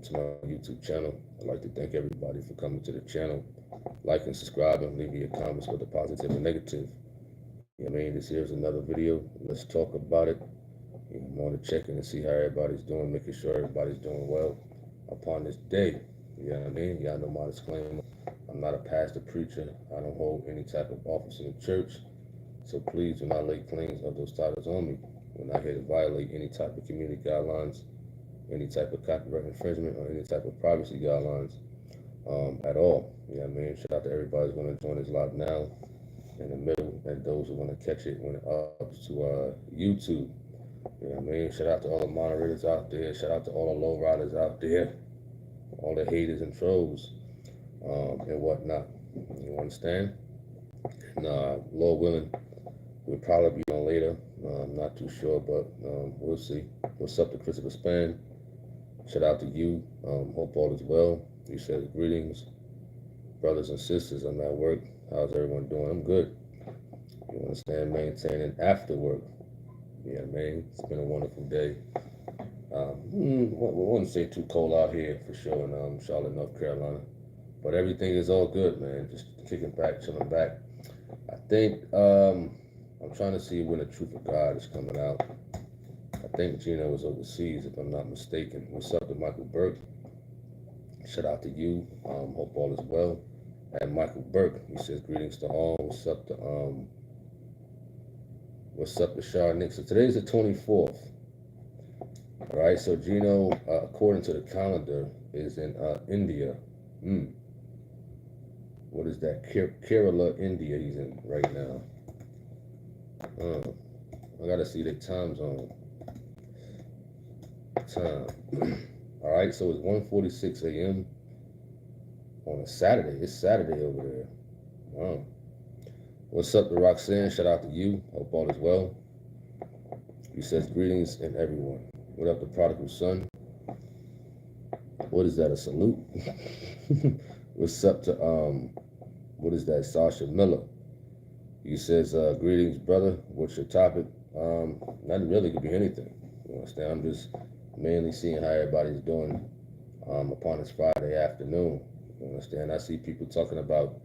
to my YouTube channel. I'd like to thank everybody for coming to the channel, liking, subscribing, leaving your comments with the positive and negative. You know what I mean? This here's another video. Let's talk about it. I'm on to check in and see how everybody's doing, making sure everybody's doing well upon this day. You know what I mean? Y'all know my disclaimer. I'm not a pastor, preacher. I don't hold any type of office in the church. So please do not lay claims of those titles on me. We're not here to violate any type of community guidelines, any type of copyright infringement, or any type of privacy guidelines at all. You know what I mean? Shout out to everybody who's going to join this live now in the middle, and those who want to catch it when it ups to YouTube. You know what I mean? Shout out to all the moderators out there. Shout out to all the low riders out there, all the haters and trolls and whatnot. You understand? And Lord willing, we'll probably be on later. I'm not too sure, but we'll see. What's up to Christopher Span? Shout out to you. Hope all is well. He says, greetings, brothers and sisters. I'm at work. How's everyone doing? I'm good. You understand? Maintaining after work. Yeah, man. It's been a wonderful day. We wouldn't say too cold out here for sure in Charlotte, North Carolina. But everything is all good, man. Just kicking back, chilling back. I think I'm trying to see when the Truth of God is coming out. I think Gina was overseas, if I'm not mistaken. What's up to Michael Burke? Shout out to you. Hope all is well. And Michael Burke, he says greetings to all. What's up to Shar Nick? So today's the 24th. All right, so Gino, according to the calendar, is in India. What is that? Kerala, India, he's in right now. I gotta see the time zone. All right, so it's 1:46 a.m. on a Saturday. It's Saturday over there. Wow. What's up to Roxanne? Shout out to you. Hope all is well. He says greetings and everyone. What up to Prodigal Son? What is that, a salute? What's up to what is that, Sasha Miller? He says greetings, brother. What's your topic? Not really, could be anything. You understand? I'm just mainly seeing how everybody's doing upon this Friday afternoon. You understand? I see people talking about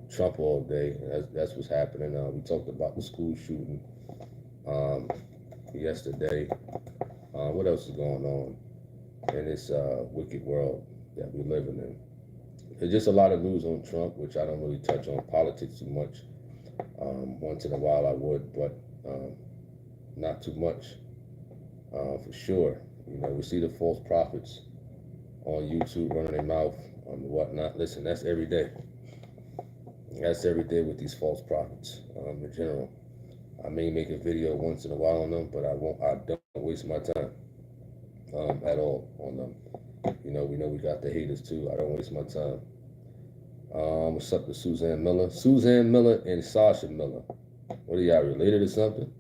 Trump all day, and that's what's happening. We talked about the school shooting yesterday. What else is going on in this wicked world that we're living in? There's just a lot of news on Trump, which I don't really touch on politics too much. Once in a while I would, but not too much for sure. You know, we see the false prophets on YouTube running their mouth and whatnot. Listen, that's every day. That's every day with these false prophets in general. I may make a video once in a while on them, but I don't waste my time at all on them. You know, we got the haters too. I don't waste my time. What's up to Suzanne Miller? Suzanne Miller and Sasha Miller. What are y'all, related or something?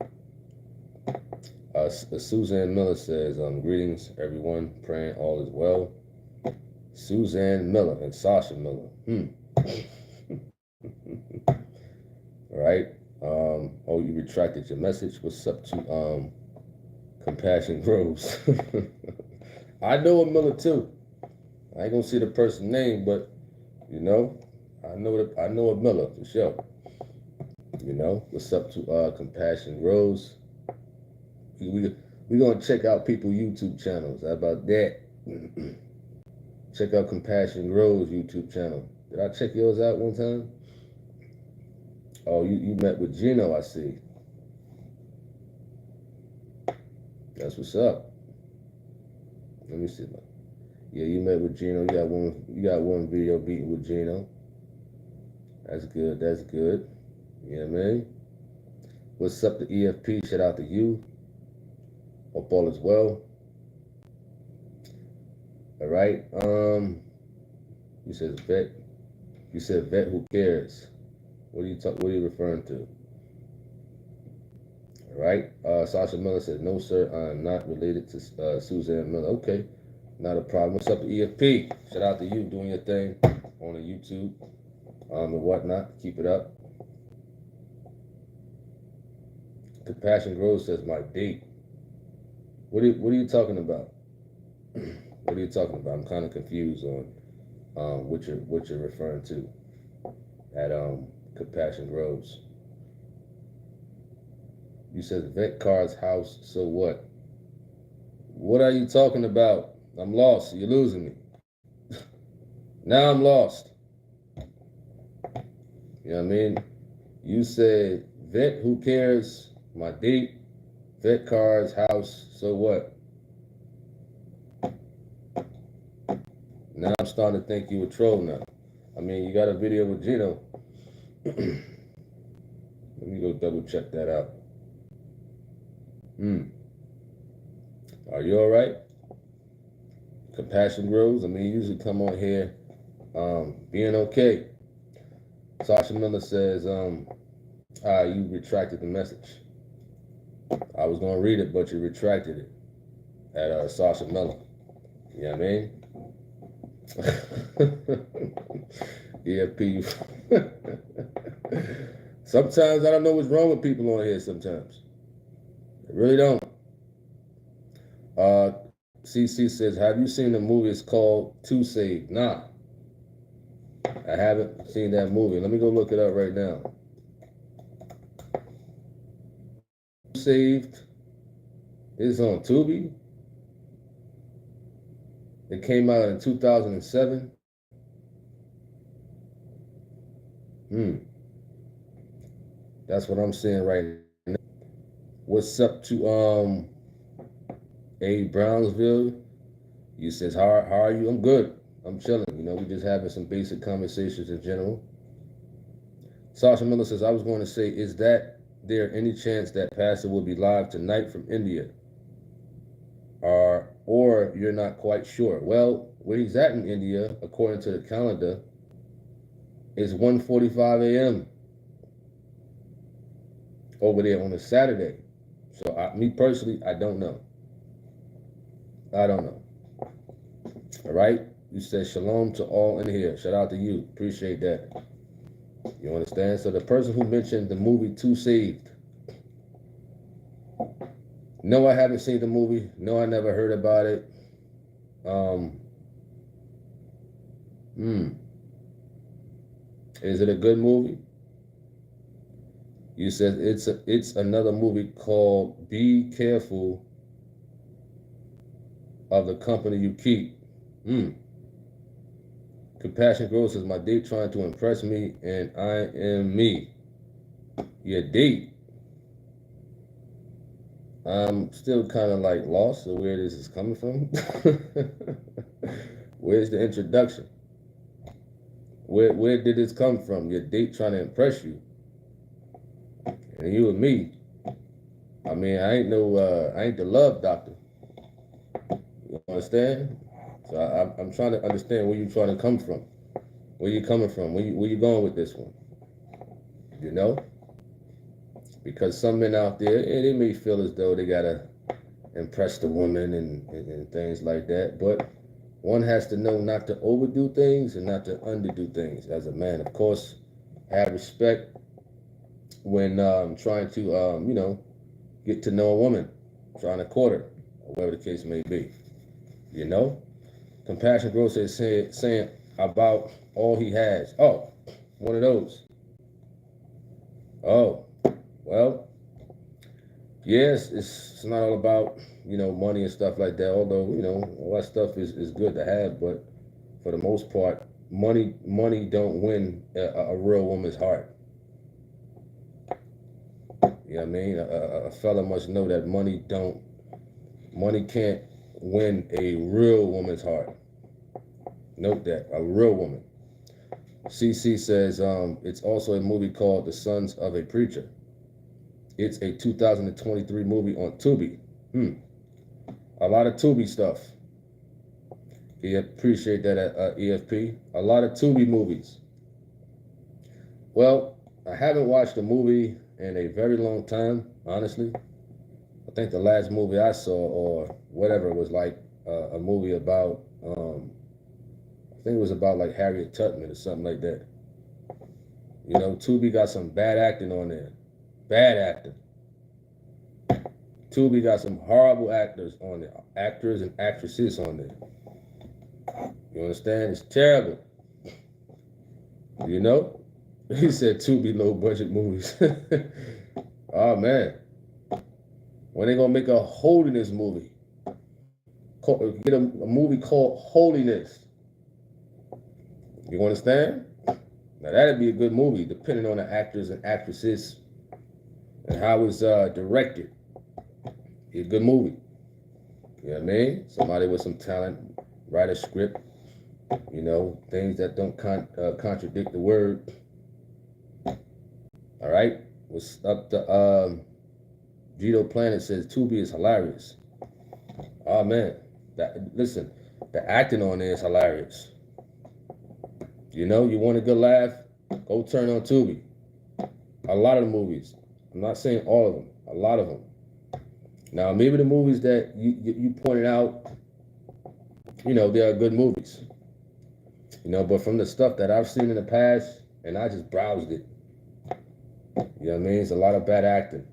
Suzanne Miller says, greetings everyone, praying all is well. Suzanne Miller and Sasha Miller. All right. Oh, you retracted your message. What's up to Compassion Groves? I know a Miller too. I ain't gonna see the person's name, but you know, I know a Miller for sure. You know, what's up to Compassion Groves? We gonna check out people's YouTube channels. How about that? Check out Compassion Groves YouTube channel. Did I check yours out one time? Oh, you met with Gino, I see. That's what's up. Let me see. Yeah, you met with Gino. You got one video beating with Gino. That's good. That's good. You know what I mean? What's up to EFP? Shout out to you. Hope all is well. All right. You said vet. You said vet. Who cares? What are you referring to? All right. Sasha Miller says, no, sir, I'm not related to Suzanne Miller. Okay. Not a problem. What's up to EFP? Shout out to you doing your thing on the YouTube and whatnot. Keep it up. Compassion Grows says, my date. What are you talking about? What are you talking about? I'm kind of confused on what you're referring to at Compassion Groves. You said vet car's house, so what? What are you talking about? I'm lost. You're losing me. Now I'm lost. You know what I mean? You said vet, who cares? My date, vet car's house, so what? Now I'm starting to think you a troll now. I mean, you got a video with Gino. Let me go double check that out. Are you all right? Compassion grows. I mean, you usually come on here being okay. Sasha Miller says, you retracted the message. I was going to read it, but you retracted it at Sasha Miller. You know what I mean? EFP. Sometimes I don't know what's wrong with people on here sometimes. I really don't. CC says, have you seen the movie? It's called To Save. Nah. I haven't seen that movie. Let me go look it up right now. Saved is on Tubi. It came out in 2007. That's what I'm seeing right now. What's up to A Brownsville? You says, how are you? I'm good. I'm chilling. You know, we just having some basic conversations in general. Sasha Miller says, I was going to say, is there any chance that Pastor will be live tonight from India? Or you're not quite sure? Well, where he's at in India, according to the calendar, is 1:45 a.m. over there on a Saturday. So me personally, I don't know. I don't know. All right? You said shalom to all in here. Shout out to you. Appreciate that. You understand? So the person who mentioned the movie To Saved. No, I haven't seen the movie. No, I never heard about it. Is it a good movie? You said it's another movie called Be Careful of the Company You Keep. Compassion Grows says, my date trying to impress me and I am me. Your date? I'm still kind of like lost of where this is coming from. Where's the introduction? Where did this come from? Your date trying to impress you? And you and me. I mean, I ain't the love doctor. You understand? So I'm trying to understand where you're trying to come from. Where you coming from? Where you going with this one? You know? Because some men out there, they may feel as though they gotta impress the woman and things like that. But one has to know not to overdo things and not to underdo things as a man. Of course, have respect when trying to get to know a woman, trying to court her, or whatever the case may be. You know? Compassion Grows is saying about all he has. Oh, one of those. Oh, well, yes, it's not all about, money and stuff like that. Although, all that stuff is good to have, but for the most part, money don't win a real woman's heart. You know what I mean? A fella must know that money can't win a real woman's heart. Note that, a real woman. CC says it's also a movie called The Sons of a Preacher. It's a 2023 movie on Tubi. A lot of Tubi stuff. Yeah, appreciate that, EFP. A lot of Tubi movies. Well, I haven't watched a movie in a very long time, honestly. I think the last movie I saw, or whatever, was like a movie about, I think it was about like Harriet Tubman or something like that. Tubi got some bad acting on there. Bad acting. Tubi got some horrible actors on there. Actors and actresses on there. You understand? It's terrible. You know? He said Tubi low budget movies. Oh man. When they gonna make a holiness movie? Get a movie called Holiness. You understand? Now that'd be a good movie, depending on the actors and actresses and how it's directed. Be a good movie. You know what I mean? Somebody with some talent, write a script. You know, things that don't contradict the word. All right. What's up to Gito Planet says Tubi is hilarious. Oh man, listen, the acting on there is hilarious. You know, you want a good laugh? Go turn on Tubi. A lot of the movies. I'm not saying all of them. A lot of them. Now, maybe the movies that you pointed out, you know, they are good movies. You know, but from the stuff that I've seen in the past, and I just browsed it. You know what I mean? It's a lot of bad acting.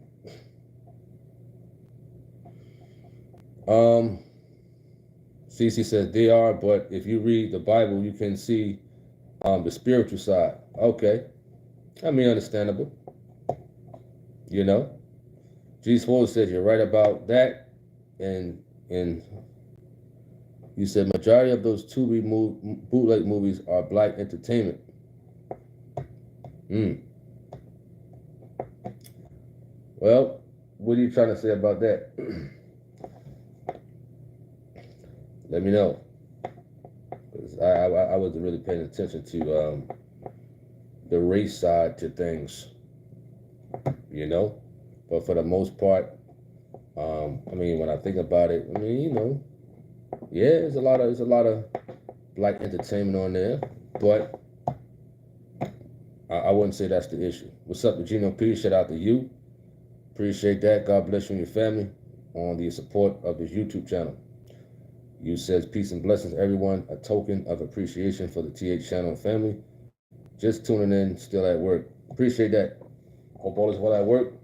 CC says they are, but if you read the Bible, you can see the spiritual side. Okay. I mean, understandable. You know? G. Swole says you're right about that. And you said majority of those Tubi bootleg movies are black entertainment. Well, what are you trying to say about that? Let me know. Because I wasn't really paying attention to the race side to things, you know? But for the most part, I mean, when I think about it, I mean, you know, yeah, there's a lot of black entertainment on there, but I wouldn't say that's the issue. What's up to Gino P? Shout out to you. Appreciate that. God bless you and your family on the support of this YouTube channel. You says peace and blessings, everyone. A token of appreciation for the TH channel and family. Just tuning in, still at work. Appreciate that. Hope all is well at work.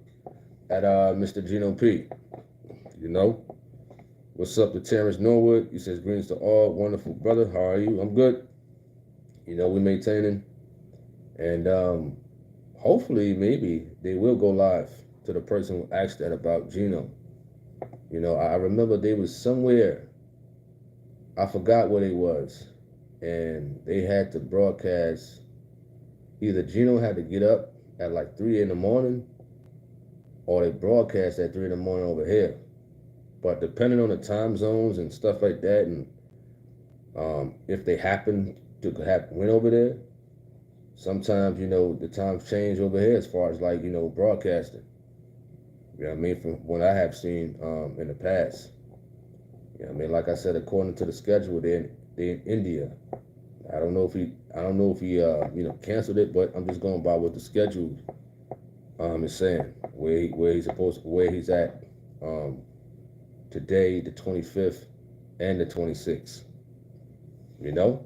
At Mr. Gino P. You know. What's up to Terrence Norwood? He says greetings to all. Wonderful brother. How are you? I'm good. You know, we're maintaining. And hopefully, maybe they will go live to the person who asked that about Gino. You know, I remember they was somewhere. I forgot what it was. And they had to broadcast. Either Gino had to get up at like 3 in the morning, or they broadcast at 3 in the morning over here. But depending on the time zones and stuff like that, and if they happen to went over there, sometimes, you know, the times change over here as far as like, you know, broadcasting. You know what I mean? From what I have seen in the past. You know what I mean? Like I said, according to the schedule, they're in India. I don't know if he you know, canceled it, but I'm just going by what the schedule is saying, where he's at today, the 25th and the 26th. You know?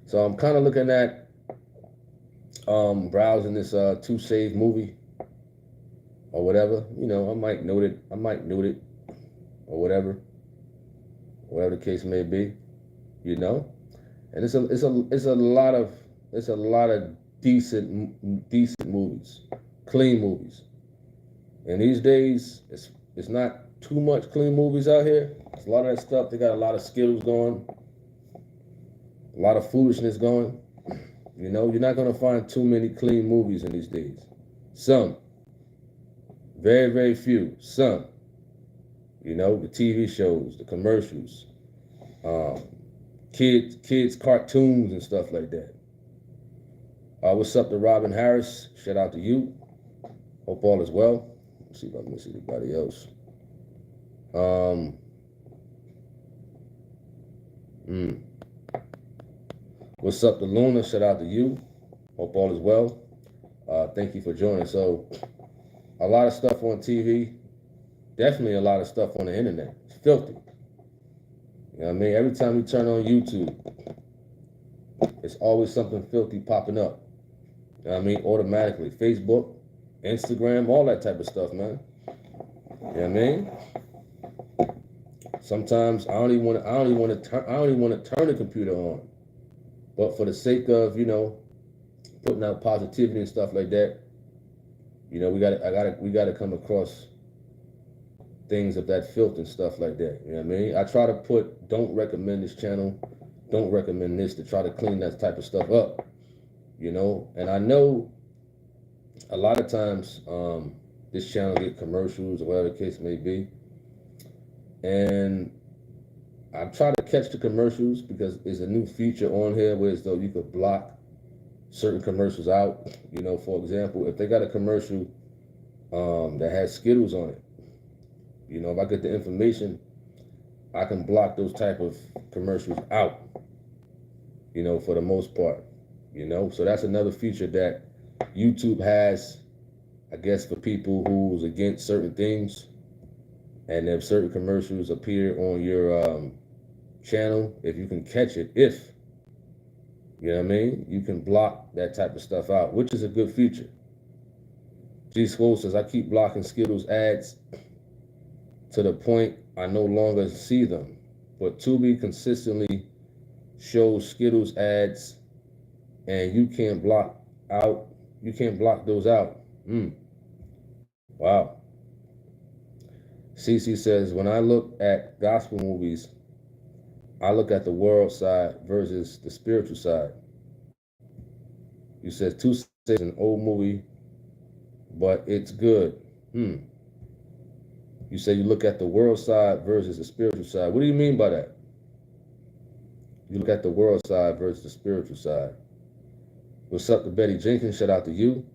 So I'm kind of looking at browsing this To Save movie or whatever. You know, I might note it or whatever the case may be. You know? And it's a lot of decent movies, clean movies. And these days, it's not too much clean movies out here. It's a lot of that stuff. They got a lot of skills going, a lot of foolishness going. You know, you're not gonna find too many clean movies in these days. Some, very, very few. Some, you know, the TV shows, the commercials, kids cartoons and stuff like that. What's up to Robin Harris? Shout out to you. Hope all is well. Let's see if I miss anybody else. What's up to Luna? Shout out to you. Hope all is well. Thank you for joining. So, a lot of stuff on TV. Definitely a lot of stuff on the internet. It's filthy. You know what I mean? Every time you turn on YouTube, it's always something filthy popping up. You know what I mean? Automatically. Facebook, Instagram, all that type of stuff, man. You know what I mean? Sometimes I don't even want to turn the computer on. But for the sake of, putting out positivity and stuff like that, we gotta come across things of that filth and stuff like that. You know what I mean? I try to don't recommend this channel, don't recommend this, to try to clean that type of stuff up. And I know a lot of times this channel get commercials or whatever the case may be. And I try to catch the commercials because it's a new feature on here where as though you could block certain commercials out. For example, if they got a commercial that has Skittles on it, if I get the information, I can block those type of commercials out, for the most part, So that's another feature that YouTube has, I guess, for people who's against certain things. And if certain commercials appear on your channel, if you can catch it, you can block that type of stuff out, which is a good feature. G School says, I keep blocking Skittles ads to the point I no longer see them. But Tubi consistently shows Skittles ads and you can't block those out. Wow. CC says, when I look at gospel movies, I look at the world side versus the spiritual side. You said 2 is an old movie, but it's good. You say you look at the world side versus the spiritual side. What do you mean by that? You look at the world side versus the spiritual side. What's up to Betty Jenkins? Shout out to you.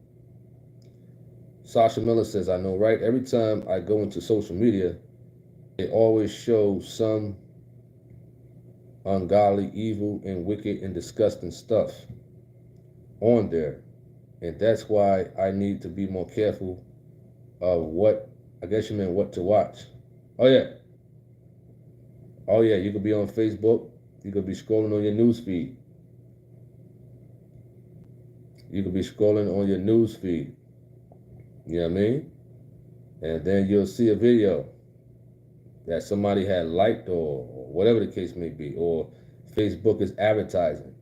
Sasha Miller says, I know, right? Every time I go into social media, it always shows some ungodly, evil, and wicked and disgusting stuff on there. And that's why I need to be more careful of what to watch. Oh yeah, you could be on Facebook. You could be scrolling on your news feed. You know what I mean? And then you'll see a video that somebody had liked or whatever the case may be, or Facebook is advertising.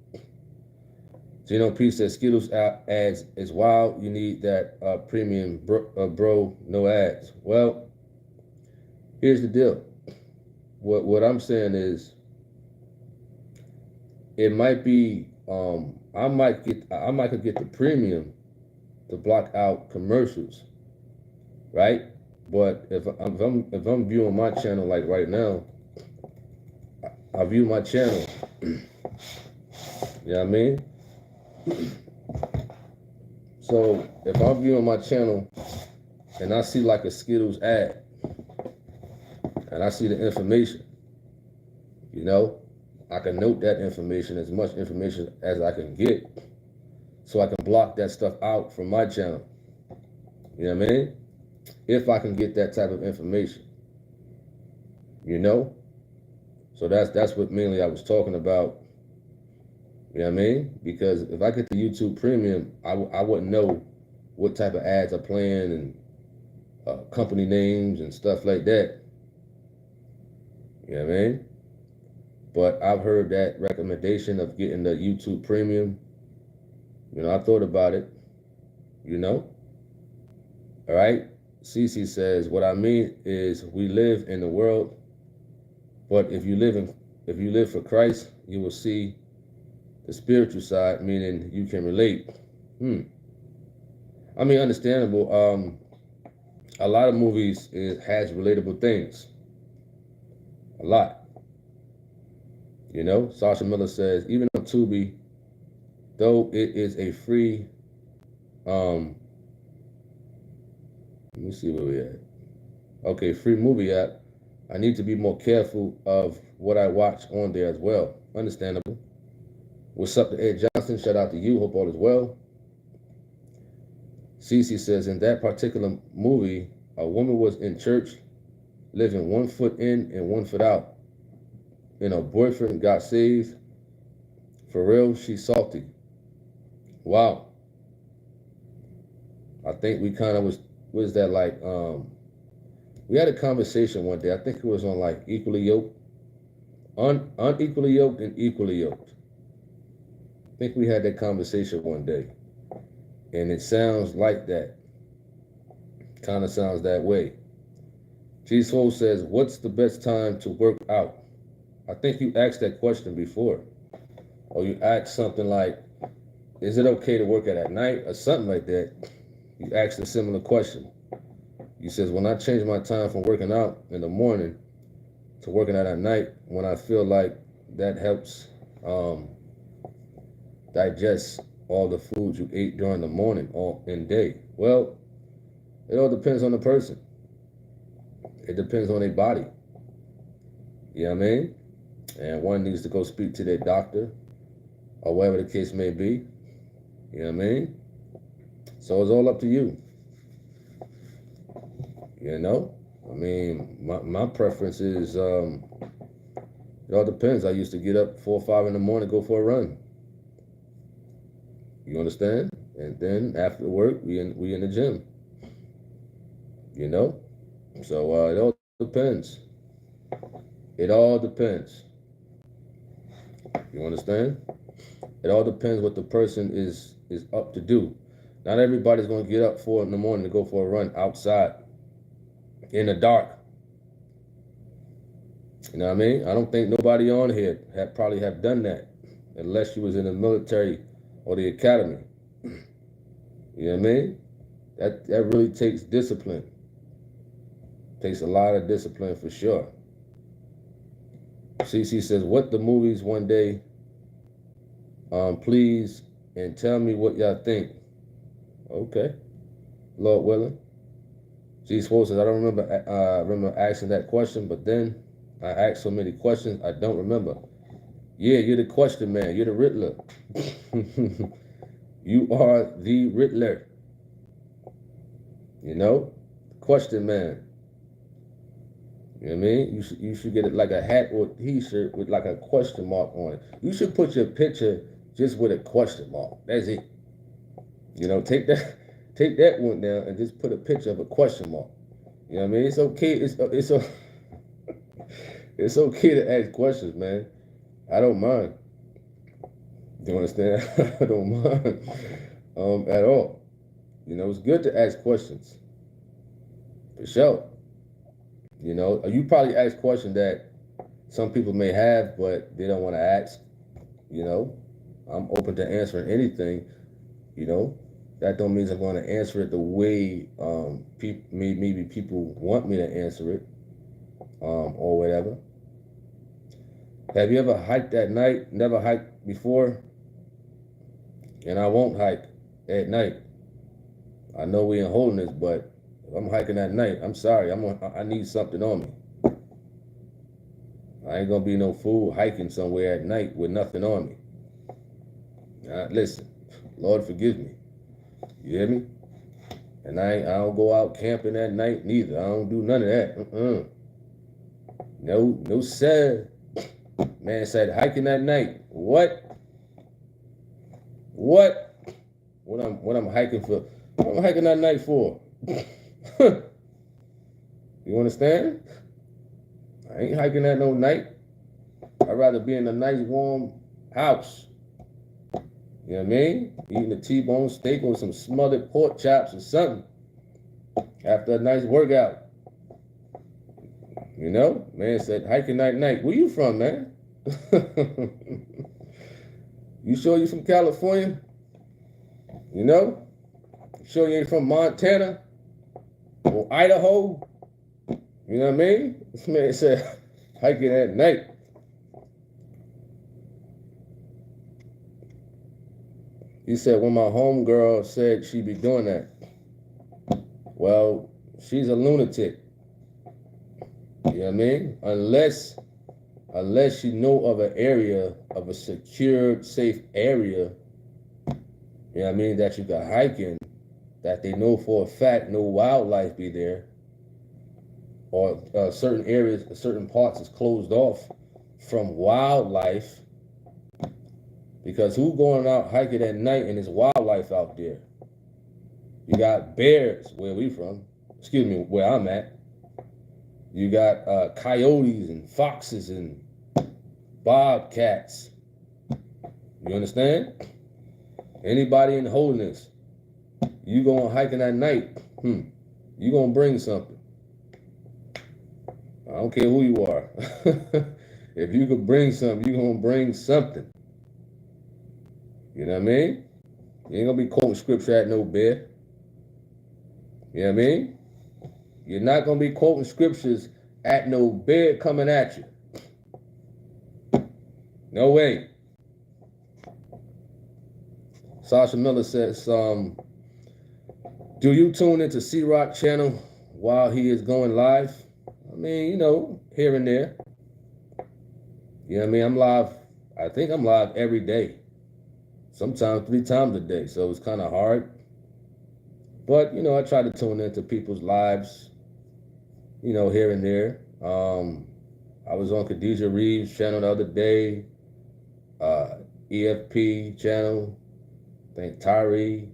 Gino P says Skittles ads is wild. You need that premium bro, no ads. Well, here's the deal. What I'm saying is, it might be I might get the premium to block out commercials, right? But if I'm viewing my channel like right now, I view my channel. You know what I mean? So if I'm viewing my channel and I see like a Skittles ad and I see the information, I can note that information, as much information as I can get, so I can block that stuff out from my channel. You know what I mean? If I can get that type of information, So that's what mainly I was talking about. You know what I mean? Because if I get the YouTube Premium, I wouldn't know what type of ads are playing and company names and stuff like that. You know what I mean? But I've heard that recommendation of getting the YouTube Premium. I thought about it. All right? Cece says, what I mean is we live in the world, but if you live for Christ, you will see the spiritual side, meaning you can relate. I mean, understandable. A lot of movies has relatable things. A lot. Sasha Miller says, even on Tubi, though it is a free, let me see where we at. Okay, free movie app. I need to be more careful of what I watch on there as well. Understandable. What's up to Ed Johnson? Shout out to you. Hope all is well. Cece says, in that particular movie, a woman was in church, living 1 foot in and 1 foot out. And her boyfriend got saved. For real, she's salty. Wow. I think we kind of was that like, We had a conversation one day. I think it was on like equally yoked, unequally yoked and equally yoked. I think we had that conversation one day. And it sounds like that. Kind of sounds that way. G Soul says, what's the best time to work out? I think you asked that question before. Or you asked something like, is it okay to work out at night? Or something like that. You asked a similar question. You says, when I change my time from working out in the morning to working out at night, when I feel like that helps digest all the foods you ate during the morning or in day. Well, it all depends on the person. It depends on their body. You know what I mean? And one needs to go speak to their doctor or whatever the case may be. You know what I mean? So it's all up to you. You know? I mean, my preference is, it all depends. I used to get up 4 or 5 in the morning, go for a run. You understand? And then after work, we in the gym. You know? So it all depends. It all depends. You understand? It all depends what the person is up to do. Not everybody's going to get up 4 in the morning to go for a run outside in the dark. You know what I mean? I don't think nobody on here probably have done that unless you was in the military or the academy. You know what I mean? That really takes discipline. Takes a lot of discipline for sure. CC says, what the movies one day, please, and tell me what y'all think. Okay. Lord willing. G Swole says, I don't remember asking that question, but then I asked so many questions, I don't remember. Yeah, you're the question man. You're the Riddler. You are the Riddler. You know? Question man. You know what I mean? You should get it like a hat or a t-shirt with like a question mark on it. You should put your picture just with a question mark. That's it. You know, take that one down and just put a picture of a question mark. You know what I mean? It's okay. It's okay to ask questions, man. I don't mind. You understand? I don't mind at all. You know, it's good to ask questions. For sure. You know, you probably ask questions that some people may have, but they don't want to ask. You know, I'm open to answering anything. You know, that don't mean I'm going to answer it the way maybe people want me to answer it, or whatever. Have you ever hiked at night? Never hiked before, and I won't hike at night. I know we ain't holding this, but if I'm hiking at night, I'm sorry. I need something on me. I ain't gonna be no fool hiking somewhere at night with nothing on me. Listen, Lord forgive me. You hear me? And I don't go out camping at night neither. I don't do none of that. No sir. Man said hiking at night. What? What I'm hiking for? What I'm hiking at night for? You understand? I ain't hiking at no night. I'd rather be in a nice warm house. You know what I mean? Eating a T-bone steak or some smothered pork chops or something after a nice workout. You know? Man said hiking at night. Where you from, man? You sure you from California? You know? You sure you ain't from Montana or Idaho? You know what I mean? This man said hiking at night. He said when my homegirl said she'd be doing that. Well, she's a lunatic. You know what I mean? Unless you know of an area, of a secured, safe area, you know what I mean, that you can hike in, that they know for a fact no wildlife be there, or certain areas, certain parts is closed off from wildlife, because who going out hiking at night and there's wildlife out there? You got bears where we from, where I'm at. You got coyotes and foxes and bobcats. You understand? Anybody in holiness, you going hiking at night, you gonna bring something. I don't care who you are. If you could bring something, you gonna bring something. You know what I mean? You ain't gonna be quoting scripture at no bear. You know what I mean? You're not gonna be quoting scriptures at no bear coming at you. No way. Sasha Miller says, do you tune into C-Rock channel while he is going live? I mean, you know, here and there. You know what I mean? I'm live. I think I'm live every day. Sometimes 3 times a day. So it's kind of hard. But, you know, I try to tune into people's lives, you know, here and there. I was on Khadijah Reeves' channel the other day. EFP channel. I think Tyree,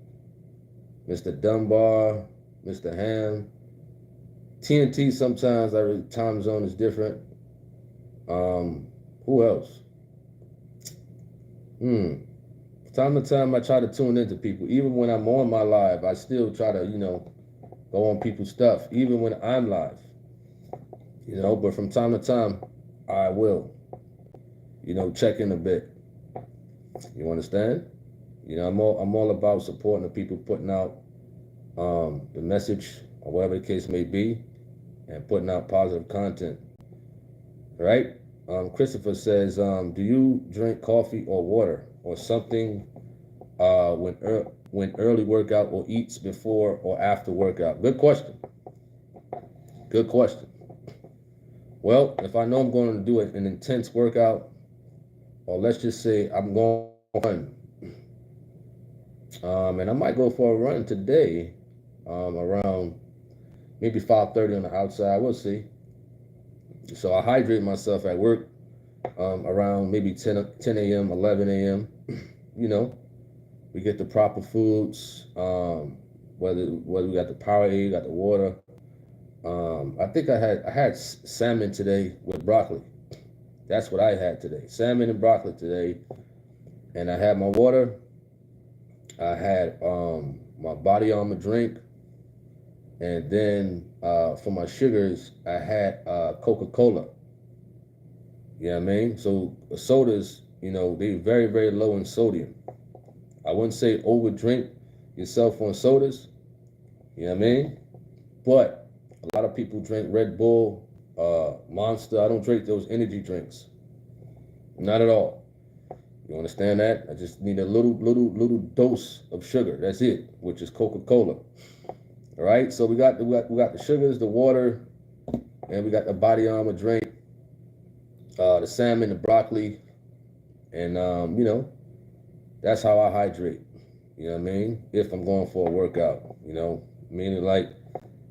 Mr. Dunbar, Mr. Ham. TNT sometimes, our time zone is different. Who else? Time to time, I try to tune into people. Even when I'm on my live, I still try to, you know, go on people's stuff. Even when I'm live, you know. But from time to time, I will, you know, check in a bit. You understand? You know, I'm all about supporting the people putting out the message or whatever the case may be, and putting out positive content. Right? Christopher says, do you drink coffee or water or something when early workout, or eats before or after workout? Good question. Good question. Well, if I know I'm going to do an intense workout, or let's just say I'm going to run, and I might go for a run today, around maybe 5:30 on the outside. We'll see. So I hydrate myself at work around maybe 10 a.m., 11 a.m. You know, we get the proper foods, whether we got the Powerade, got the water. I think I had salmon today with broccoli. That's what I had today. Salmon and broccoli today. And I had my water. I had my body armor drink. And then for my sugars, I had Coca-Cola. You know what I mean? So sodas, you know, they're very, very low in sodium. I wouldn't say overdrink yourself on sodas. You know what I mean? But a lot of people drink Red Bull, Monster. I don't drink those energy drinks. Not at all. You understand that? I just need a little dose of sugar. That's it, which is Coca-Cola. All right. So we got the sugars, the water, and we got the body armor drink, the salmon, the broccoli, and you know, that's how I hydrate. You know what I mean? If I'm going for a workout, you know, meaning like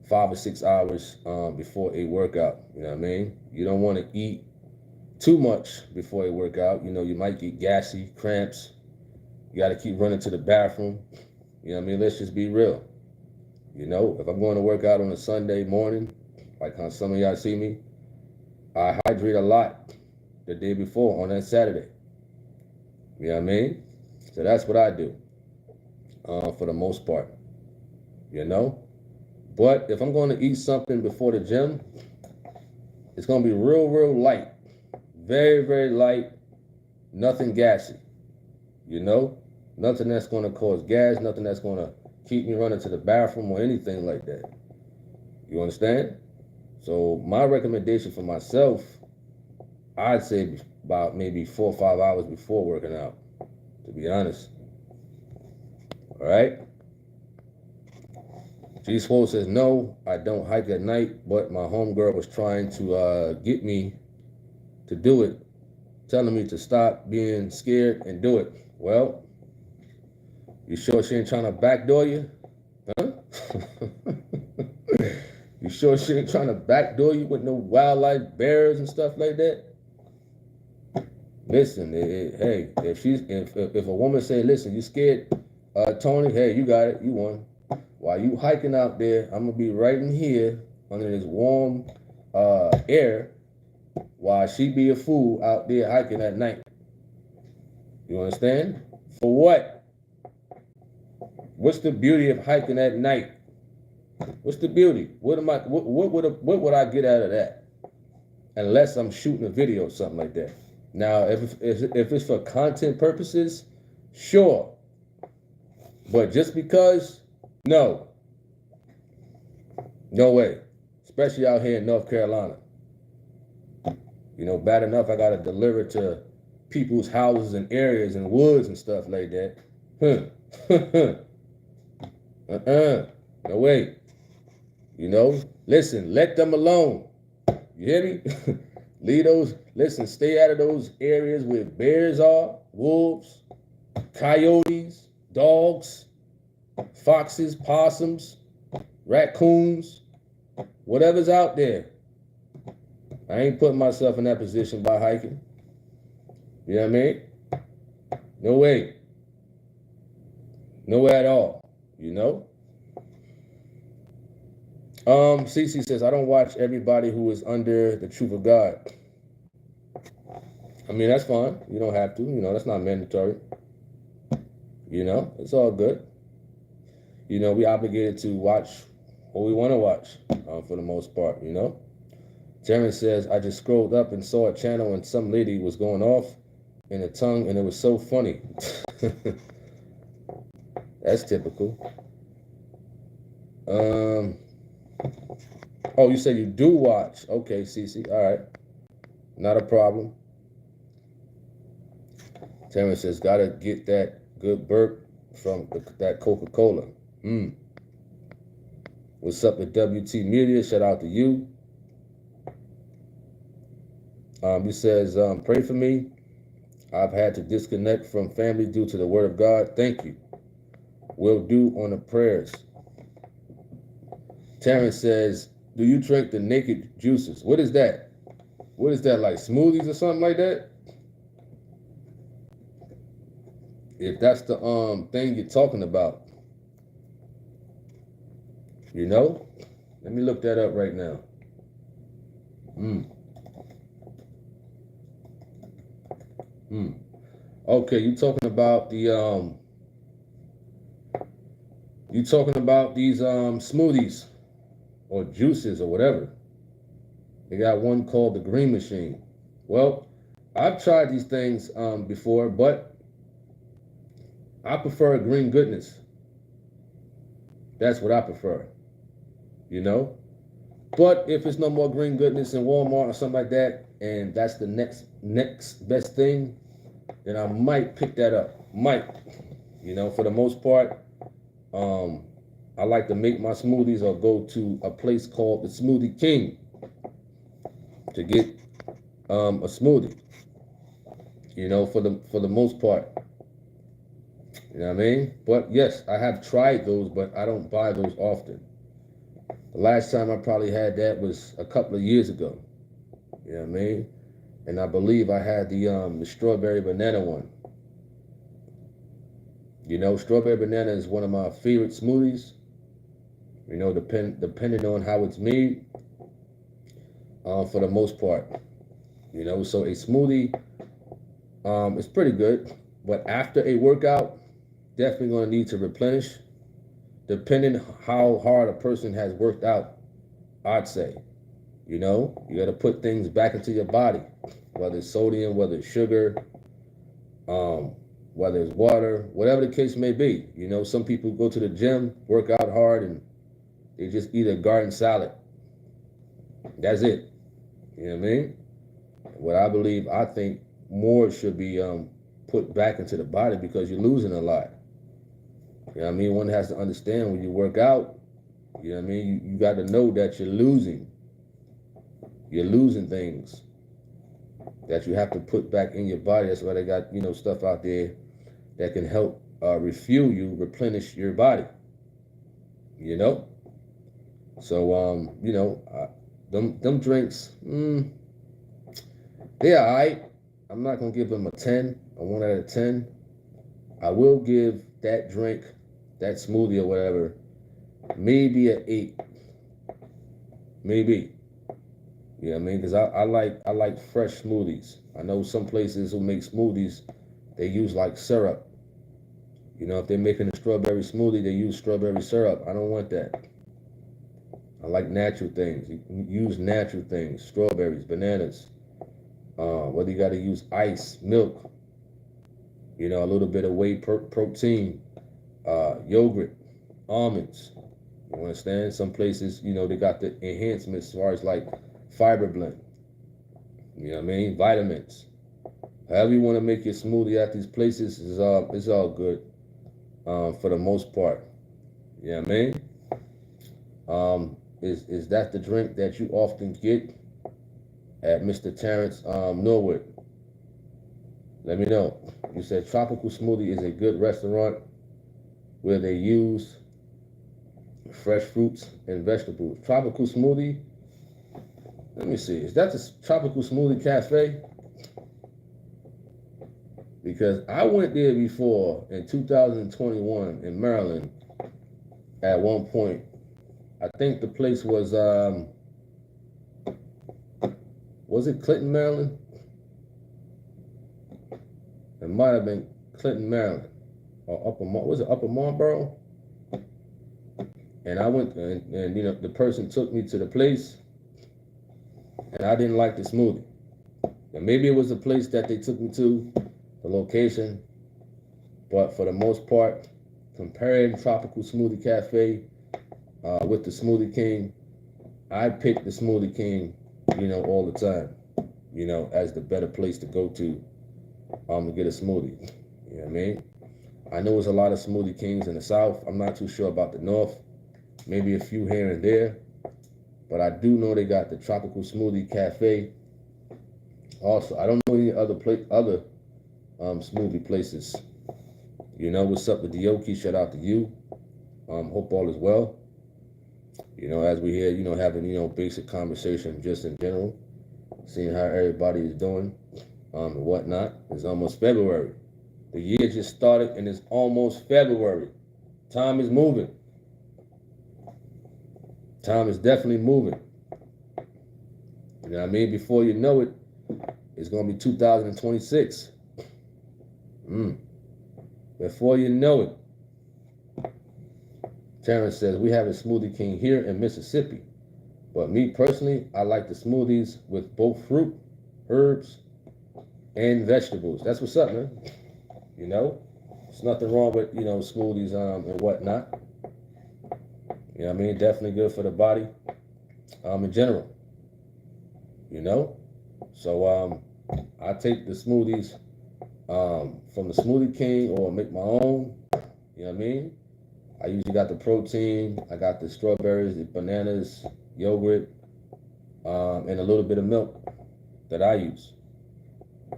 5 or 6 hours before a workout. You know what I mean? You don't want to eat too much before a workout. You know, you might get gassy, cramps. You got to keep running to the bathroom. You know what I mean? Let's just be real. You know, if I'm going to work out on a Sunday morning, like how some of y'all see me, I hydrate a lot the day before on that Saturday. You know what I mean? So that's what I do for the most part, you know? But if I'm going to eat something before the gym, it's going to be real light. Very, very light. Nothing gassy, you know? Nothing that's going to cause gas, nothing that's going to keep me running to the bathroom or anything like that. You understand? So my recommendation for myself, I'd say about maybe 4 or 5 hours before working out, to be honest. All right? G Swole says, no, I don't hike at night, but my homegirl was trying to get me to do it, telling me to stop being scared and do it. Well, you sure she ain't trying to backdoor you? Huh? You sure she ain't trying to backdoor you with no wildlife bears and stuff like that? Listen, hey, if a woman say, listen, you scared, Tony, hey, you got it, you won. While you hiking out there, I'm gonna be right in here under this warm air while she be a fool out there hiking at night. You understand? For what? What's the beauty of hiking at night? What's the beauty? What would I get out of that? Unless I'm shooting a video or something like that. Now, if it's for content purposes, sure. But just because, no. No way. Especially out here in North Carolina. You know, bad enough I got to deliver to people's houses and areas and woods and stuff like that. No way. You know, listen, let them alone. You hear me? Listen, stay out of those areas where bears are, wolves, coyotes, dogs, foxes, possums, raccoons, whatever's out there. I ain't putting myself in that position by hiking. You know what I mean? No way. No way at all. You know? Cece says, I don't watch everybody who is under the truth of God. I mean, that's fine. You don't have to. You know, that's not mandatory. You know, it's all good. You know, we obligated to watch what we want to watch for the most part, you know. Terrence says, I just scrolled up and saw a channel and some lady was going off in the tongue and it was so funny. That's typical. Oh, you said you do watch. Okay, Cece. All right. Not a problem. Terrence says, gotta get that good burp from that Coca-Cola. What's up with WT Media? Shout out to you. He says, pray for me. I've had to disconnect from family due to the word of God. Thank you. Will do on the prayers. Terrence says, do you drink the naked juices? What is that? What is that, like smoothies or something like that? If that's the thing you're talking about. You know? Let me look that up right now. Okay, you talking about the you talking about these smoothies or juices or whatever. They got one called the Green Machine. Well, I've tried these things before, but I prefer Green Goodness. That's what I prefer. You know? But if it's no more Green Goodness in Walmart or something like that, and that's the next best thing, then I might pick that up. Might. You know, for the most part, I like to make my smoothies or go to a place called the Smoothie King to get a smoothie. You know, for the most part. You know what I mean? But yes, I have tried those, but I don't buy those often. The last time I probably had that was a couple of years ago. You know what I mean? And I believe I had the strawberry banana one. You know, strawberry banana is one of my favorite smoothies. You know, depending on how it's made, for the most part. You know, so a smoothie is pretty good. But after a workout, definitely going to need to replenish. Depending how hard a person has worked out, I'd say. You know, you got to put things back into your body, whether it's sodium, whether it's sugar, whether it's water, whatever the case may be. You know, some people go to the gym, work out hard, and they just eat a garden salad. That's it. You know what I mean? What I think more should be put back into the body because you're losing a lot. You know what I mean? One has to understand when you work out, you know what I mean? You got to know that you're losing. You're losing things that you have to put back in your body. That's why they got, you know, stuff out there that can help refuel you, replenish your body. You know? So, you know, them drinks, they're all right. I'm not going to give them a 10, a 1 out of 10. I will give that drink, that smoothie or whatever, maybe an 8. Maybe. You know what I mean? Because I like fresh smoothies. I know some places who make smoothies, they use like syrup. You know, if they're making a strawberry smoothie, they use strawberry syrup. I don't want that. I like natural things. You use natural things, strawberries, bananas. Whether you got to use ice, milk, you know, a little bit of whey protein, yogurt, almonds. You understand? Some places, you know, they got the enhancements as far as like fiber blend. You know what I mean? Vitamins. However you want to make your smoothie at these places is it's all good for the most part. You know what I mean? Is that the drink that you often get at Mr. Terrence Norwood? Let me know. You said Tropical Smoothie is a good restaurant where they use fresh fruits and vegetables. Tropical Smoothie. Let me see. Is that the Tropical Smoothie Cafe? Because I went there before in 2021 in Maryland at one point. I think the place was it Clinton, Maryland? It might have been Clinton, Maryland, or Upper Marlboro? And I went, and you know, the person took me to the place, and I didn't like the smoothie. And maybe it was the place that they took me to, the location, but for the most part, comparing Tropical Smoothie Cafe with the Smoothie King, I pick the Smoothie King, you know, all the time, you know, as the better place to go to get a smoothie. You know what I mean? I know there's a lot of Smoothie Kings in the South. I'm not too sure about the North. Maybe a few here and there. But I do know they got the Tropical Smoothie Cafe. Also, I don't know any other smoothie places. You know, what's up with Dioki? Shout out to you. Hope all is well. You know, as we here, you know, having, you know, basic conversation just in general. Seeing how everybody is doing and whatnot. It's almost February. The year just started and it's almost February. Time is moving. Time is definitely moving. You know what I mean? Before you know it, it's going to be 2026. Before you know it. Terrence says, we have a Smoothie King here in Mississippi. But me personally, I like the smoothies with both fruit, herbs, and vegetables. That's what's up, man. You know? There's nothing wrong with, you know, smoothies and whatnot. You know what I mean? Definitely good for the body in general. You know? So I take the smoothies from the Smoothie King or make my own. You know what I mean? I usually got the protein. I got the strawberries, the bananas, yogurt, and a little bit of milk that I use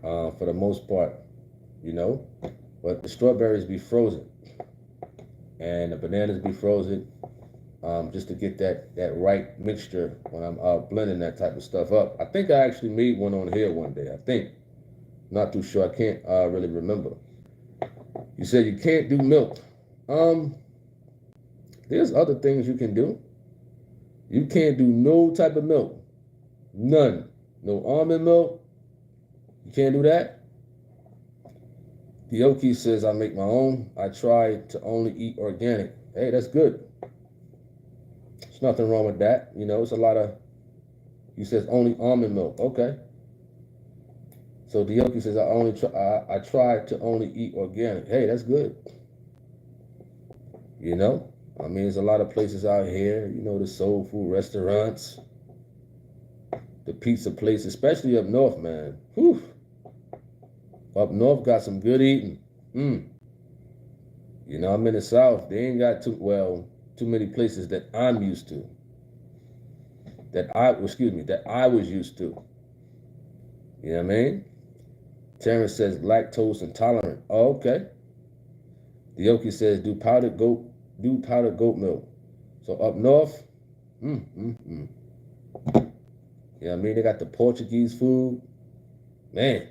for the most part. You know? But the strawberries be frozen. And the bananas be frozen. Just to get that right mixture when I'm blending that type of stuff up. I think I actually made one on here one day. I think. Not too sure. I can't really remember. You said you can't do milk. There's other things you can do. You can't do no type of milk. None. No almond milk. You can't do that. Dioki says I make my own. I try to only eat organic. Hey, that's good. There's nothing wrong with that. You know, it's a lot of, he says only almond milk. Okay. So Dioki says I try to only eat organic. Hey, that's good. You know, I mean, there's a lot of places out here, you know, the soul food restaurants, the pizza place, especially up north, man. Whew. Up north got some good eating. You know, I'm in the South. They ain't got too many places that I'm used to. That I was used to. You know what I mean? Terrence says lactose intolerant. Oh, okay. Dioki says do powdered goat milk. So up north, You know what I mean? They got the Portuguese food. Man.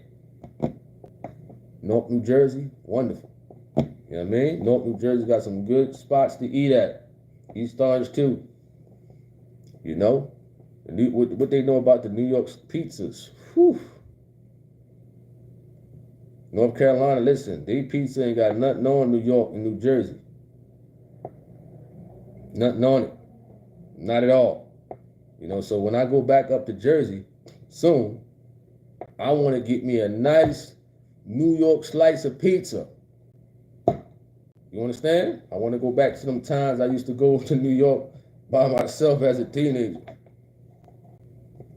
North New Jersey, wonderful. You know what I mean? North New Jersey got some good spots to eat at. East Orange too. You know? What they know about the New York pizzas. Whew. North Carolina, listen, they pizza ain't got nothing on New York and New Jersey. Nothing on it. Not at all. So when I go back up to Jersey soon, I want to get me a nice New York slice of pizza. You understand? I want to go back to them times I used to go to New York by myself as a teenager.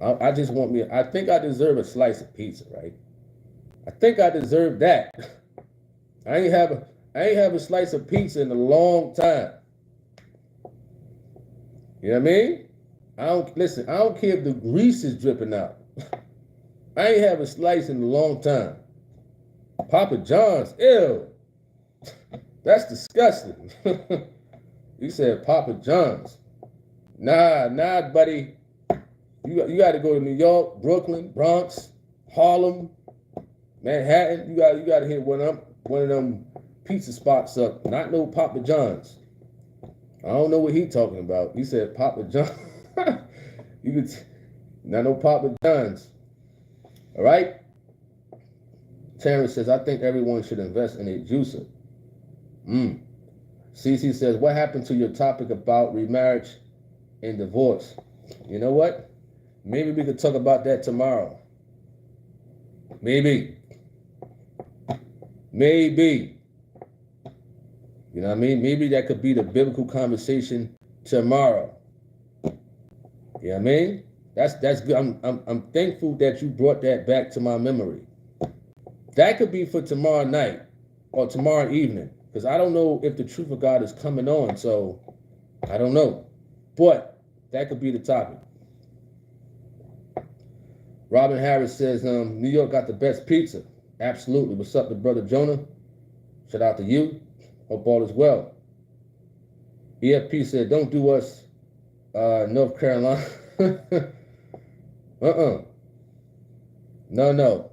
I just want I think I deserve a slice of pizza, right? I think I deserve that. I ain't have a slice of pizza in a long time. You know what I mean? I don't care if the grease is dripping out. I ain't have a slice in a long time. Papa John's, ew. That's disgusting. You said Papa John's. Nah, buddy. You got to go to New York, Brooklyn, Bronx, Harlem, Manhattan. You got to hit one of them pizza spots up. Not no Papa John's. I don't know what he talking about. He said Papa John's. Not no Papa John's. All right. Terrence says, I think everyone should invest in a juicer. CC says, what happened to your topic about remarriage and divorce? You know what? Maybe we could talk about that tomorrow. Maybe. You know what I mean? Maybe that could be the biblical conversation tomorrow. You know what I mean? That's good. I'm thankful that you brought that back to my memory. That could be for tomorrow night or tomorrow evening, because I don't know if the truth of God is coming on, so I don't know. But that could be the topic. Robin Harris says, New York got the best pizza. Absolutely. What's up to Brother Jonah? Shout out to you. Hope all is well. EFP said, don't do us North Carolina. No.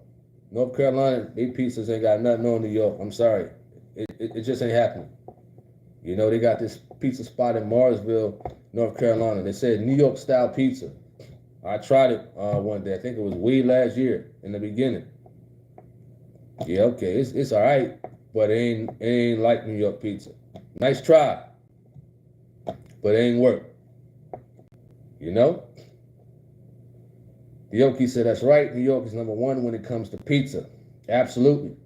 North Carolina, they pizzas ain't got nothing on New York. I'm sorry. It just ain't happening. They got this pizza spot in Marsville, North Carolina. They said New York style pizza. I tried it one day. I think it was way last year in the beginning. Yeah, okay. It's all right, but it ain't like New York pizza. Nice try, but it ain't work. Yoki said, that's right. New York is number one when it comes to pizza. Absolutely.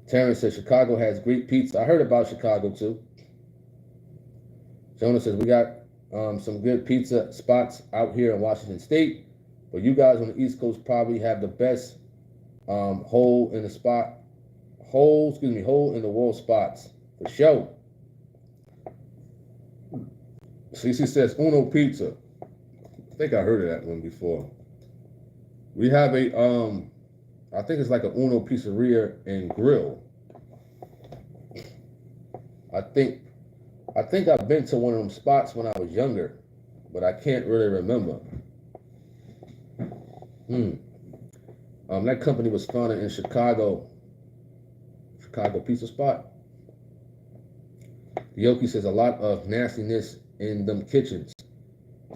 Terrence says, Chicago has great pizza. I heard about Chicago, too. Jonah says, we got some good pizza spots out here in Washington State, but you guys on the East Coast probably have the best hole in the wall spots, for sure. CC says, Uno Pizza. I think I heard of that one before. We have I think it's like a Uno Pizzeria and Grill. I think I've been to one of them spots when I was younger, but I can't really remember. That company was founded in Chicago Pizza Spot. Yoki says, a lot of nastiness in them kitchens.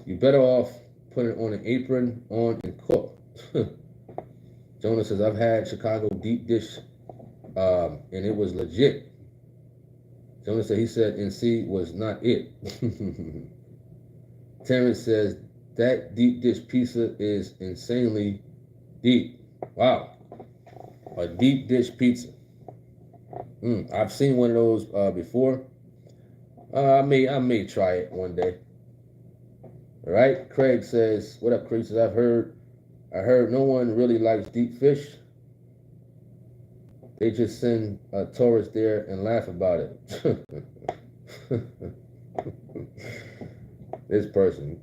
You better off putting it on an apron and cook. Jonah says, I've had Chicago deep dish, and it was legit. Jonah said, he said NC was not it. Terrence says, that deep dish pizza is insanely deep. Wow. A deep dish pizza. I've seen one of those before. I may try it one day. All right. Craig says, what up, Craig? Says, I heard no one really likes deep fish. They just send tourists there and laugh about it. This person.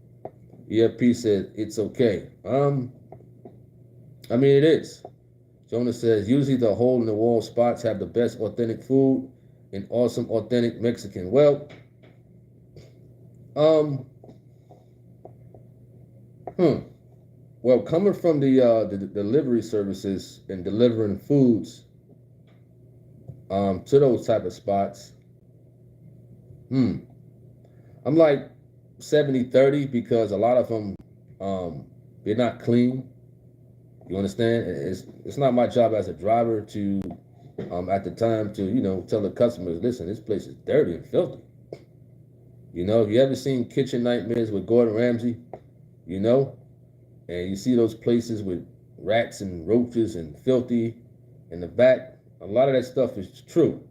EFP said, it's okay. I mean, it is. Jonah says, usually the hole-in-the-wall spots have the best authentic food and awesome authentic Mexican. Well, well, coming from the delivery services and delivering foods to those type of spots, I'm like, 70-30 because a lot of them, they're not clean. You understand? It's not my job as a driver to, at the time to, tell the customers, listen, this place is dirty and filthy. If you ever seen Kitchen Nightmares with Gordon Ramsay, and you see those places with rats and roaches and filthy in the back, a lot of that stuff is true.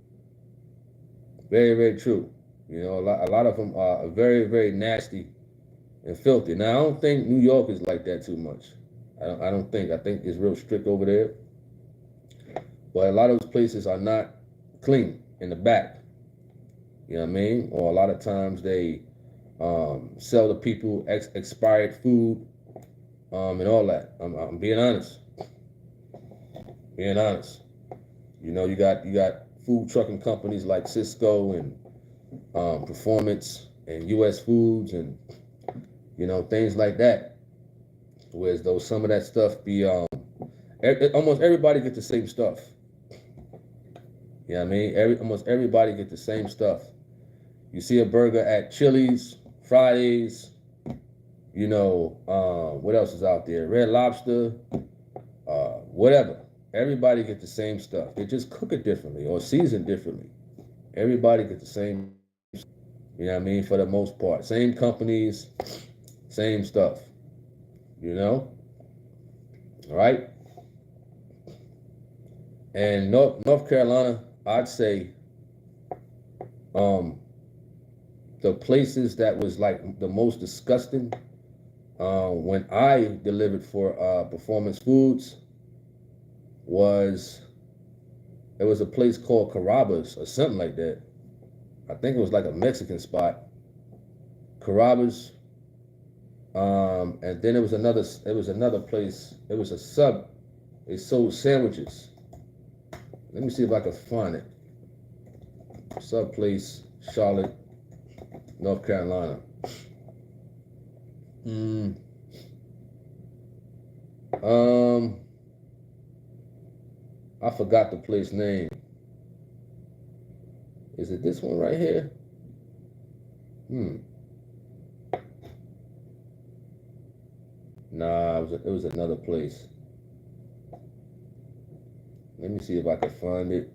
Very, very true. A lot of them are very, very nasty and filthy. Now, I don't think New York is like that too much. I don't think. I think it's real strict over there. But a lot of those places are not clean in the back. You know what I mean? Or a lot of times they sell the people expired food and all that. I'm being honest. Being honest. You got food trucking companies like Cisco and Performance and U.S. Foods and things like that. Whereas though some of that stuff be almost everybody get the same stuff. You know what I mean? Almost everybody get the same stuff. You see a burger at Chili's, Fridays, what else is out there? Red Lobster, whatever. Everybody get the same stuff. They just cook it differently or season differently. Everybody get the same, you know what I mean, for the most part. Same companies, same stuff, All right? And North Carolina, I'd say the places that was like the most disgusting when I delivered for Performance Foods was a place called Carrabba's or something like that. I think it was like a Mexican spot. Carrabba's. And then it was another place. It was a sub. They sold sandwiches. Let me see if I can find it. Sub place, Charlotte, North Carolina. I forgot the place name. Is it this one right here? Nah, it was another place. Let me see if I can find it.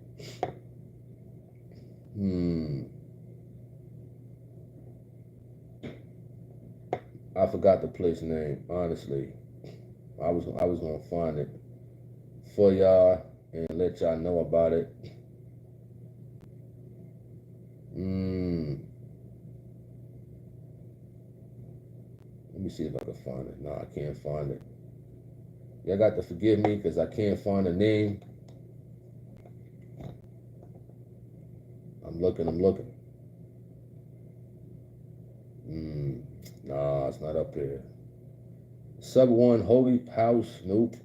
I forgot the place name, honestly. I was gonna find it for y'all and let y'all know about it. Let me see if I can find it. No, I can't find it. Y'all got to forgive me because I can't find the name. I'm looking. Nah, it's not up here. Sub 1 Holy House, nope.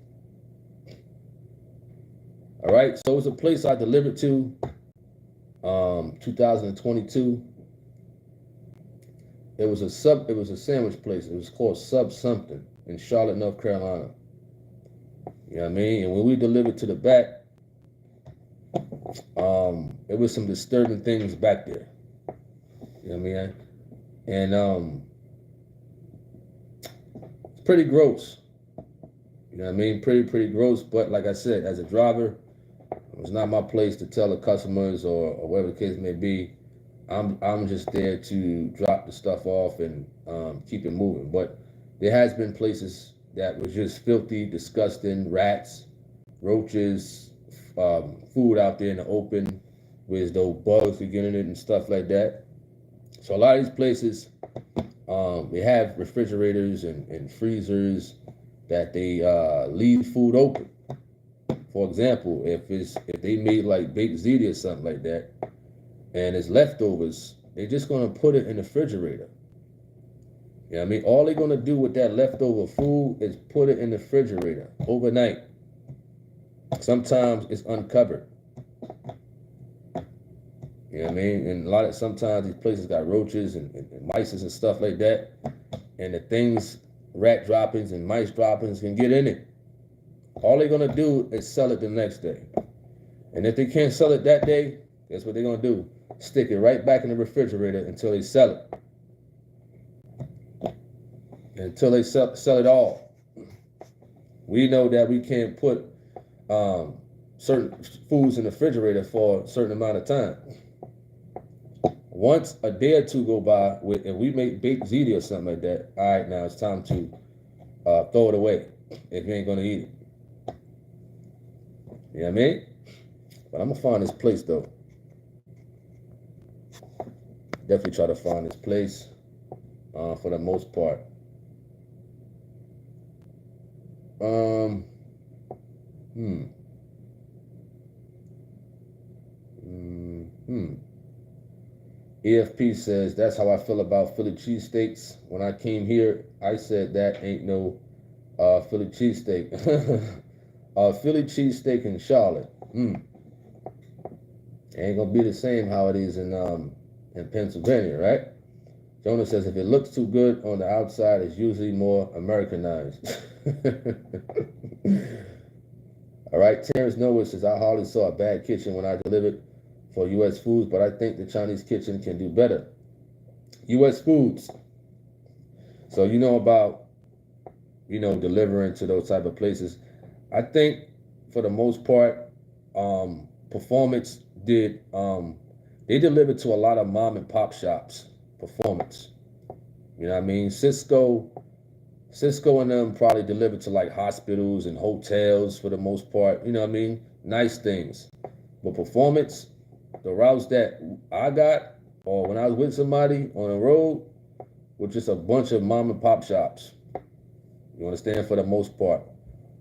All right, so it was a place I delivered to 2022. It was a sandwich place. It was called Sub Something in Charlotte, North Carolina. You know what I mean? And when we delivered to the back, it was some disturbing things back there. You know what I mean? And it's pretty gross. You know what I mean? Pretty gross. But like I said, as a driver, it's not my place to tell the customers or whatever the case may be. I'm just there to drop the stuff off and keep it moving. But there has been places that was just filthy, disgusting, rats, roaches, food out there in the open with those bugs that get in it and stuff like that. So a lot of these places, they have refrigerators and freezers that they leave food open. For example, if they made like baked ziti or something like that, and it's leftovers, they're just gonna put it in the refrigerator. You know what I mean? All they're gonna do with that leftover food is put it in the refrigerator overnight. Sometimes it's uncovered. You know what I mean? And sometimes these places got roaches and mice and stuff like that. And the things, rat droppings and mice droppings can get in it. All they're gonna do is sell it the next day. And if they can't sell it that day, guess what they're gonna do? Stick it right back in the refrigerator until they sell it. until they sell it all. We know that we can't put certain foods in the refrigerator for a certain amount of time. Once a day or two go by, and we make baked ziti or something like that, all right, now it's time to throw it away if you ain't gonna eat it. You know what I mean? But I'm gonna find this place though. Definitely try to find this place for the most part. EFP says, that's how I feel about Philly cheesesteaks. When I came here, I said that ain't no Philly cheesesteak. Philly cheesesteak in Charlotte. Ain't gonna be the same how it is in Pennsylvania, right? Jonah says, if it looks too good on the outside, it's usually more Americanized. All right, Terrence Noah says, I hardly saw a bad kitchen when I delivered for U.S. foods, but I think the Chinese kitchen can do better. U.S. foods. So you know about, delivering to those type of places. I think for the most part, Performance did, they delivered to a lot of mom and pop shops. Performance. You know what I mean? Cisco and them probably delivered to like hospitals and hotels for the most part. You know what I mean? Nice things. But Performance, the routes that I got, or when I was with somebody on the road, were just a bunch of mom and pop shops. You understand? For the most part.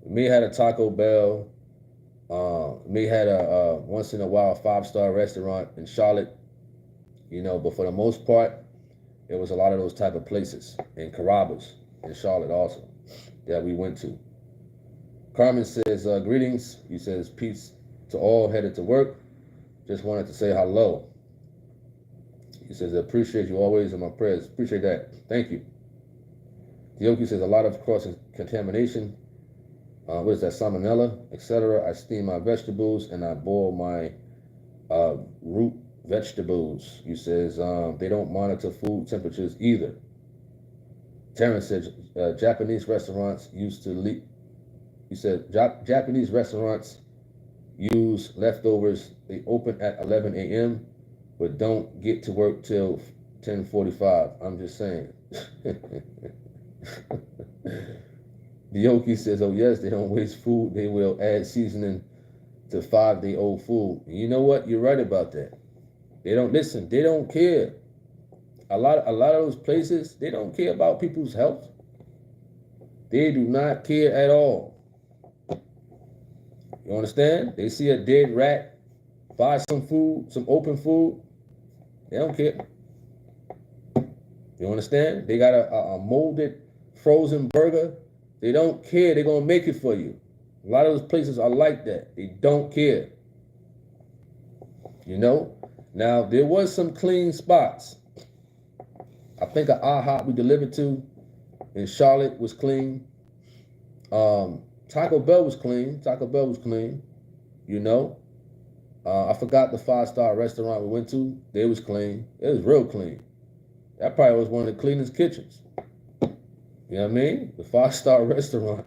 Me had a Taco Bell. Me had a once in a while 5-star restaurant in Charlotte. But for the most part, it was a lot of those type of places. And Carrabba's in Charlotte also that we went to. Carmen says, greetings. He says, peace to all headed to work. Just wanted to say hello. He says, I appreciate you always in my prayers. Appreciate that. Thank you. Dioki says, a lot of cross-contamination. What is that? Salmonella, etc. I steam my vegetables and I boil my root vegetables. He says, they don't monitor food temperatures either. Terrence said, Japanese restaurants used to leave. He said, Japanese restaurants use leftovers. They open at 11 a.m., but don't get to work till 10:45. I'm just saying. Dioki says, oh yes, they don't waste food. They will add seasoning to 5-day-old food. And you know what? You're right about that. They don't listen. They don't care. A lot of those places, they don't care about people's health. They do not care at all. You understand? They see a dead rat, buy some food, some open food. They don't care. You understand? They got a molded frozen burger. They don't care. They're going to make it for you. A lot of those places are like that. They don't care. Now, there was some clean spots. I think an IHOP we delivered to in Charlotte was clean. Taco Bell was clean. I forgot the 5-star restaurant we went to. They was clean. It was real clean. That probably was one of the cleanest kitchens. You know what I mean? The 5-star restaurant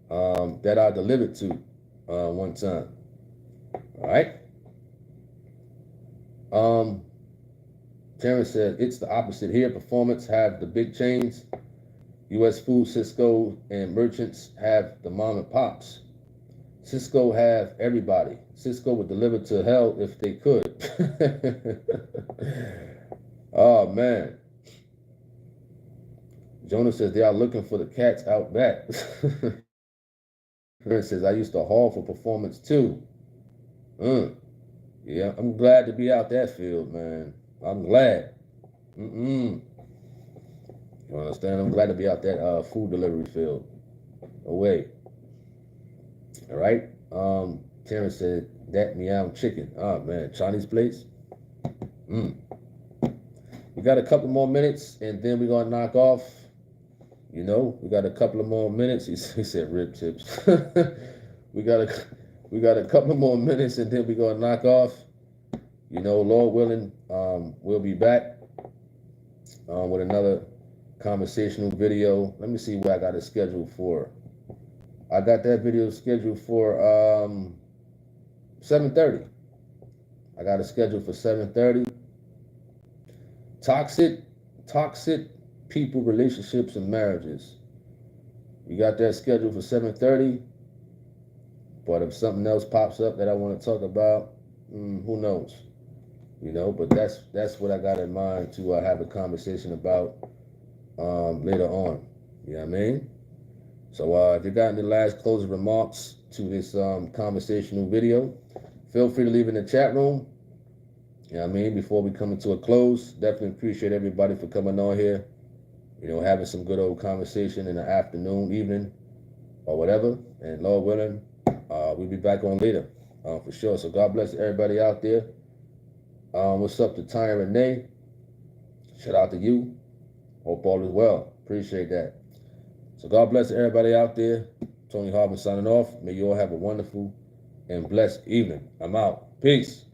that I delivered to one time. All right. Terrence said, it's the opposite here. Performance have the big chains. U.S. Food, Cisco, and merchants have the mom and pops. Cisco have everybody. Cisco would deliver to hell if they could. Oh, man. Jonah says they are looking for the cats out back. Terrence says, I used to haul for Performance too. Yeah, I'm glad to be out that field, man. I'm glad. You understand? I'm glad to be out that food delivery field. Away. All right. Terrence said, that meow chicken. Oh, man. Chinese place. We got a couple more minutes, and then we're going to knock off. We got a couple of more minutes. He said rib tips. we got a couple more minutes, and then we're going to knock off. Lord willing, we'll be back with another conversational video. Let me see where I got it scheduled for. I got that video scheduled for 7:30. I got it scheduled for 7:30. Toxic people, relationships, and marriages. We got that scheduled for 7:30. But if something else pops up that I want to talk about, who knows? You know, but that's what I got in mind to have a conversation about later on. You know what I mean? So if you got any last closing remarks to this conversational video, feel free to leave in the chat room. You know what I mean? Before we come into a close, definitely appreciate everybody for coming on here. You know, having some good old conversation in the afternoon, evening, or whatever. And Lord willing, we'll be back on later, for sure. So God bless everybody out there. What's up to Ty and Renee? Shout out to you. Hope all is well. Appreciate that. So God bless everybody out there. Tony Harvin signing off. May you all have a wonderful and blessed evening. I'm out. Peace.